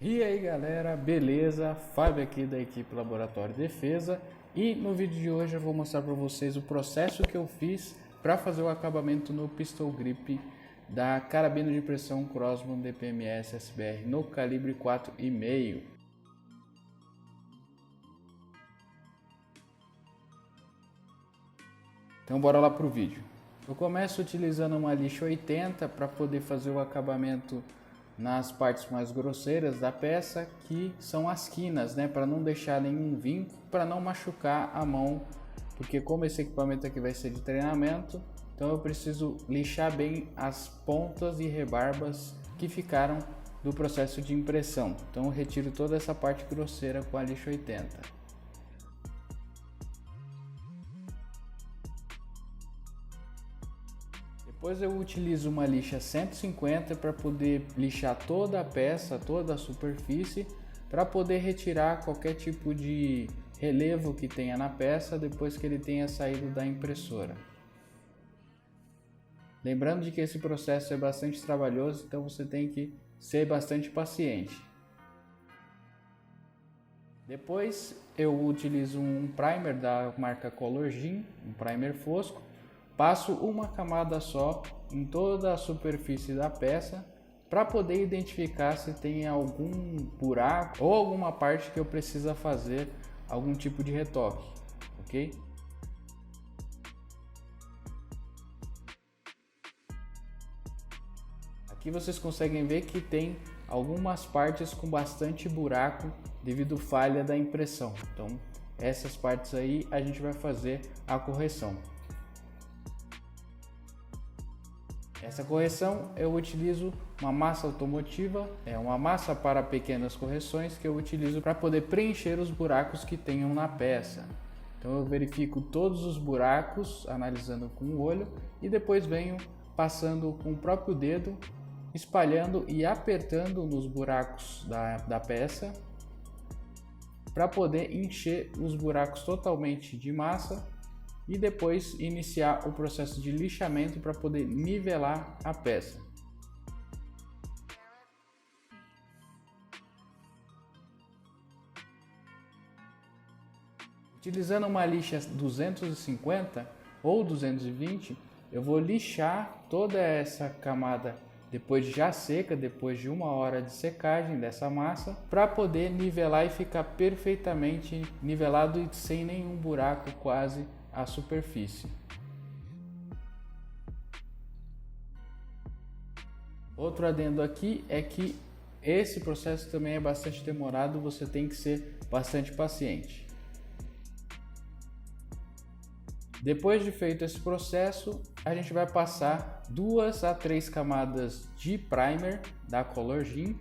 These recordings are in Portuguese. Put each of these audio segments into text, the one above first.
E aí galera, beleza? Fábio aqui da equipe Laboratório Defesa, e no vídeo de hoje eu vou mostrar para vocês o processo que eu fiz para fazer o acabamento no pistol grip da carabina de pressão Crossbow DPMS SBR no calibre 4,5. Então bora lá pro vídeo. Eu começo utilizando uma lixa 80 para poder fazer o acabamento nas partes mais grosseiras da peça, que são as quinas, né, para não deixar nenhum vinco, para não machucar a mão, porque como esse equipamento aqui vai ser de treinamento, então eu preciso lixar bem as pontas e rebarbas que ficaram do processo de impressão. Então eu retiro toda essa parte grosseira com a lixa 80. Depois eu utilizo uma lixa 150 para poder lixar toda a peça, toda a superfície, para poder retirar qualquer tipo de relevo que tenha na peça depois que ele tenha saído da impressora. Lembrando de que esse processo é bastante trabalhoso, então você tem que ser bastante paciente. Depois eu utilizo um primer da marca Colorgen, um primer fosco. Passo uma camada só em toda a superfície da peça para poder identificar se tem algum buraco ou alguma parte que eu precisa fazer algum tipo de retoque, ok? Aqui vocês conseguem ver que tem algumas partes com bastante buraco devido à falha da impressão. Então essas partes aí a gente vai fazer a correção. Essa correção eu utilizo uma massa automotiva, é uma massa para pequenas correções que eu utilizo para poder preencher os buracos que tenham na peça. Então eu verifico todos os buracos analisando com o olho e depois venho passando com o próprio dedo, espalhando e apertando nos buracos da peça para poder encher os buracos totalmente de massa e depois iniciar o processo de lixamento para poder nivelar a peça. Utilizando uma lixa 250 ou 220, eu vou lixar toda essa camada depois já seca, depois de 1 hora de secagem dessa massa, para poder nivelar e ficar perfeitamente nivelado e sem nenhum buraco quase a superfície. Outro adendo aqui é que esse processo também é bastante demorado, você tem que ser bastante paciente. Depois de feito esse processo, a gente vai passar 2 a 3 camadas de primer da Colorgen.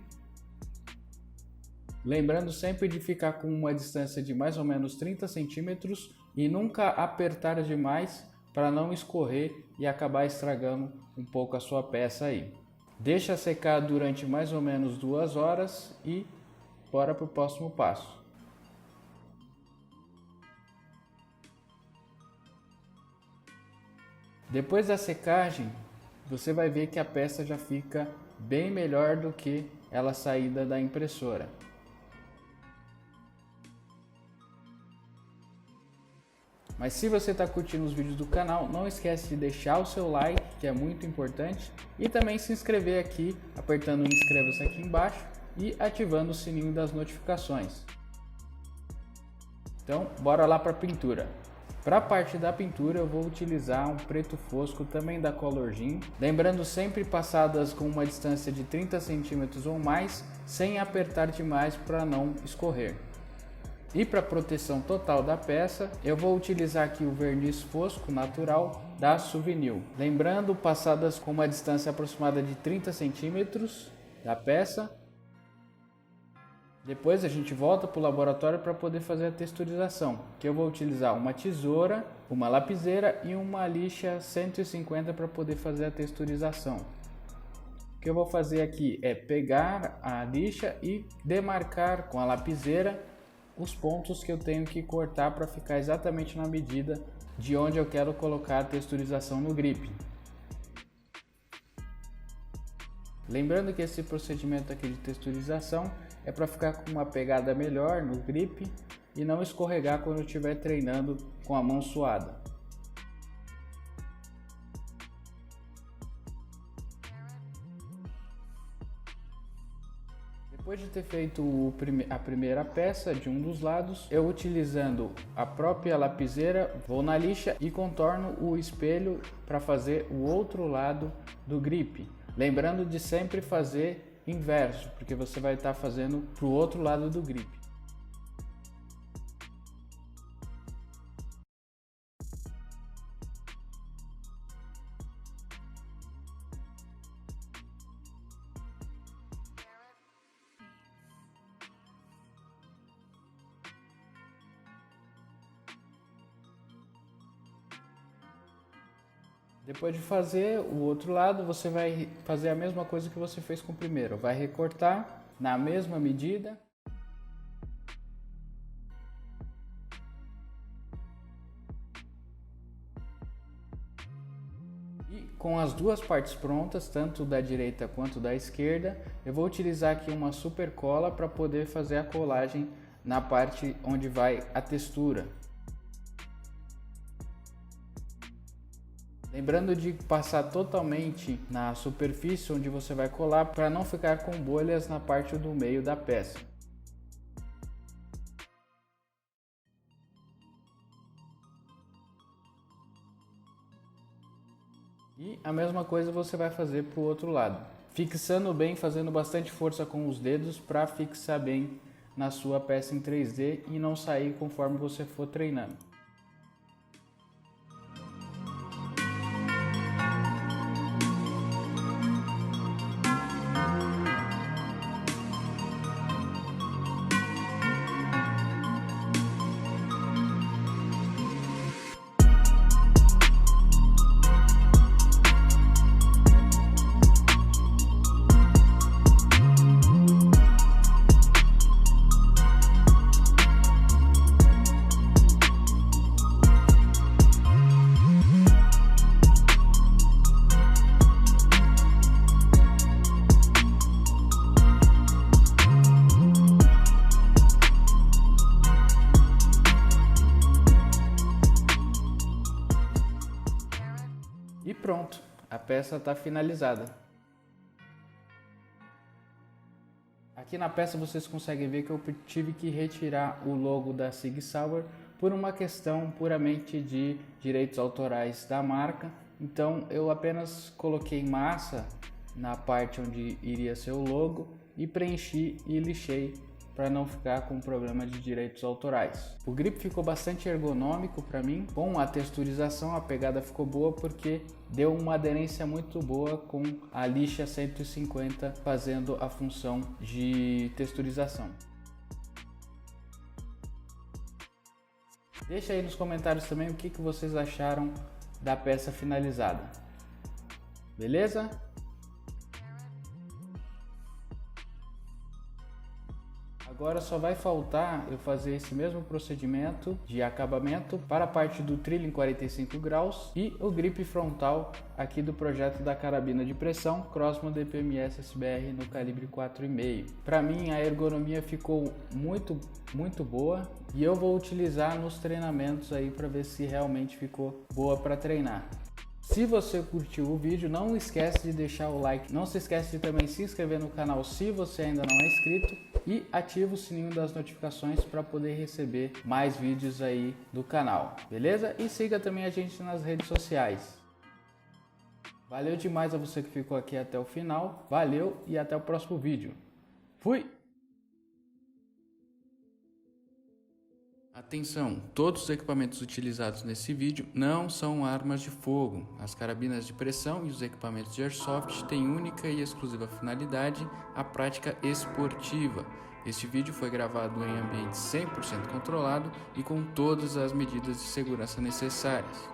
Lembrando sempre de ficar com uma distância de mais ou menos 30 centímetros e nunca apertar demais para não escorrer e acabar estragando um pouco a sua peça aí. Deixa secar durante mais ou menos 2 horas e bora para o próximo passo. Depois da secagem, você vai ver que a peça já fica bem melhor do que ela saída da impressora. Mas se você está curtindo os vídeos do canal, não esquece de deixar o seu like, que é muito importante, e também se inscrever aqui, apertando o inscreva-se aqui embaixo e ativando o sininho das notificações. Então, bora lá para a pintura. Para a parte da pintura eu vou utilizar um preto fosco também da Colorgen, lembrando sempre passadas com uma distância de 30 centímetros ou mais, sem apertar demais para não escorrer. E para proteção total da peça, eu vou utilizar aqui o verniz fosco natural da Suvinil. Lembrando, passadas com uma distância aproximada de 30 centímetros da peça. Depois a gente volta para o laboratório para poder fazer a texturização, que eu vou utilizar uma tesoura, uma lapiseira e uma lixa 150 para poder fazer a texturização. O que eu vou fazer aqui é pegar a lixa e demarcar com a lapiseira os pontos que eu tenho que cortar para ficar exatamente na medida de onde eu quero colocar a texturização no grip. Lembrando que esse procedimento aqui de texturização é para ficar com uma pegada melhor no grip e não escorregar quando estiver treinando com a mão suada. Depois de ter feito a primeira peça de um dos lados, eu utilizando a própria lapiseira vou na lixa e contorno o espelho para fazer o outro lado do grip. Lembrando de sempre fazer inverso, porque você vai estar fazendo para o outro lado do grip. Depois de fazer o outro lado, você vai fazer a mesma coisa que você fez com o primeiro. Vai recortar na mesma medida. E com as duas partes prontas, tanto da direita quanto da esquerda, eu vou utilizar aqui uma super cola para poder fazer a colagem na parte onde vai a textura. Lembrando de passar totalmente na superfície onde você vai colar para não ficar com bolhas na parte do meio da peça. E a mesma coisa você vai fazer para o outro lado, fixando bem, fazendo bastante força com os dedos para fixar bem na sua peça em 3D e não sair conforme você for treinando. E pronto, a peça está finalizada. Aqui na peça vocês conseguem ver que eu tive que retirar o logo da Sig Sauer por uma questão puramente de direitos autorais da marca. Então eu apenas coloquei massa na parte onde iria ser o logo e preenchi e lixei para não ficar com problema de direitos autorais. O grip ficou bastante ergonômico para mim. Com a texturização a pegada ficou boa porque deu uma aderência muito boa com a lixa 150 fazendo a função de texturização. Deixa aí nos comentários também o que vocês acharam da peça finalizada. Beleza? Agora só vai faltar eu fazer esse mesmo procedimento de acabamento para a parte do trilho em 45 graus e o grip frontal aqui do projeto da carabina de pressão Crossman DPMS SBR no calibre 4,5. Para mim a ergonomia ficou muito boa e eu vou utilizar nos treinamentos aí para ver se realmente ficou boa para treinar. Se você curtiu o vídeo, não esquece de deixar o like, não se esquece de também se inscrever no canal se você ainda não é inscrito e ativa o sininho das notificações para poder receber mais vídeos aí do canal, beleza? E siga também a gente nas redes sociais. Valeu demais a você que ficou aqui até o final, valeu e até o próximo vídeo. Fui! Atenção, todos os equipamentos utilizados nesse vídeo não são armas de fogo. As carabinas de pressão e os equipamentos de airsoft têm única e exclusiva finalidade a prática esportiva. Este vídeo foi gravado em ambiente 100% controlado e com todas as medidas de segurança necessárias.